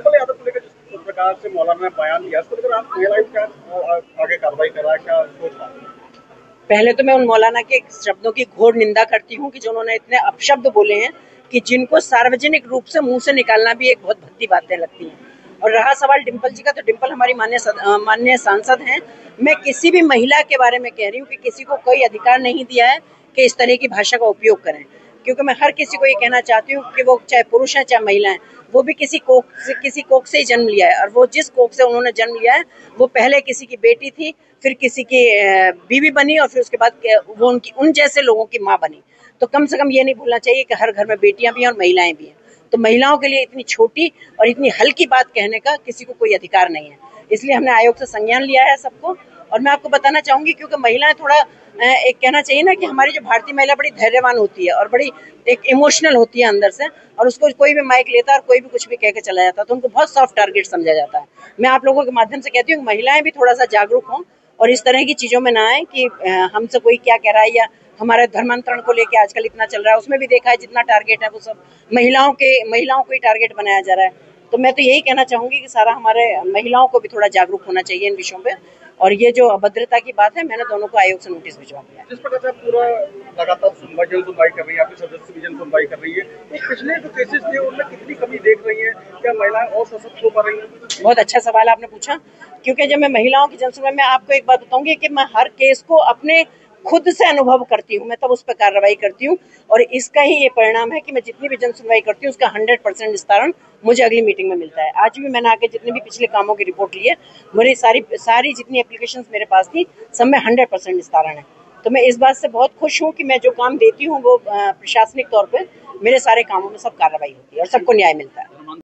यादव को लेकर जिस प्रकार से मौलाना ने बयान दिया, उसको लेकर आप क्या आगे कार्रवाई कर रहा है, क्या सोच रहा है? पहले तो मैं उन मौलाना के शब्दों की घोर निंदा करती हूँ कि जो उन्होंने इतने अपशब्द बोले हैं कि जिनको सार्वजनिक रूप से मुंह से निकालना भी एक बहुत भद्दी बातें लगती हैं। और रहा सवाल डिम्पल जी का, तो डिम्पल हमारी माननीय सांसद हैं। मैं किसी भी महिला के बारे में कह रही हूँ कि किसी को कोई अधिकार नहीं दिया है कि इस तरह की भाषा का उपयोग करें, क्योंकि मैं हर किसी को ये कहना चाहती हूँ कि वो चाहे पुरुष है चाहे महिला है, वो भी किसी कोख से ही जन्म लिया है, और वो जिस कोख से उन्होंने जन्म लिया है वो पहले किसी की बेटी थी, फिर किसी की बीवी बनी, और फिर उसके बाद वो उन जैसे लोगों की माँ बनी। तो कम से कम ये नहीं भूलना चाहिए कि हर घर में बेटियां भी हैं और महिलाएं भी हैं। तो महिलाओं के लिए इतनी छोटी और इतनी हल्की बात कहने का किसी को कोई अधिकार नहीं है। इसलिए हमने आयोग से संज्ञान लिया है सबको। और मैं आपको बताना चाहूंगी, क्योंकि महिलाएं थोड़ा एक कहना चाहिए ना कि हमारी जो भारतीय महिला बड़ी धैर्यवान होती है और बड़ी एक इमोशनल होती है अंदर से, और उसको कोई भी माइक लेता है और कोई भी कुछ भी कह के चला जाता है, तो उनको बहुत सॉफ्ट टारगेट समझा जाता है। मैं आप लोगों के माध्यम से कहती हूँ कि महिलाएं भी थोड़ा सा जागरूक हों और इस तरह की चीजों में ना आए कि हमसे कोई क्या कह रहा है, या हमारे धर्मांतरण को लेकर आजकल इतना चल रहा है, उसमें भी देखा है जितना टारगेट है वो सब महिलाओं को ही टारगेट बनाया जा रहा है। तो मैं तो यही कहना चाहूंगी कि सारा हमारे महिलाओं को भी थोड़ा जागरूक होना चाहिए इन विषयों पे। और ये जो अभद्रता की बात है, मैंने दोनों को आयोग से नोटिस भिजवा दिया। जिस प्रकार से पूरा लगातार सुनवाई कर रही है, आपकी सदस्य भी जन सुनवाई कर रही है, तो पिछले जो केसेस थे उनमें कितनी कमी देख रही है? क्या महिलाएं और सशक्त हो पा रही हैं? बहुत अच्छा सवाल आपने पूछा, क्योंकि जब मैं महिलाओं की जनसुनवाई में आपको एक बात बताऊंगी कि मैं हर केस को अपने खुद से अनुभव करती हूँ, मैं तब उस पर कार्रवाई करती हूँ। और इसका ही ये परिणाम है कि मैं जितनी भी जनसुनवाई करती हूँ उसका 100% निस्तारण मुझे अगली मीटिंग में मिलता है। आज भी मैंने आके जितने भी पिछले कामों की रिपोर्ट ली है, मेरी सारी जितनी एप्लीकेशंस मेरे पास थी, सब में 100% निस्तारण है। तो मैं इस बात से बहुत खुश हूँ कि मैं जो काम देती हूँ वो प्रशासनिक तौर पर मेरे सारे कामों में सब कार्रवाई होती है और सबको न्याय मिलता है।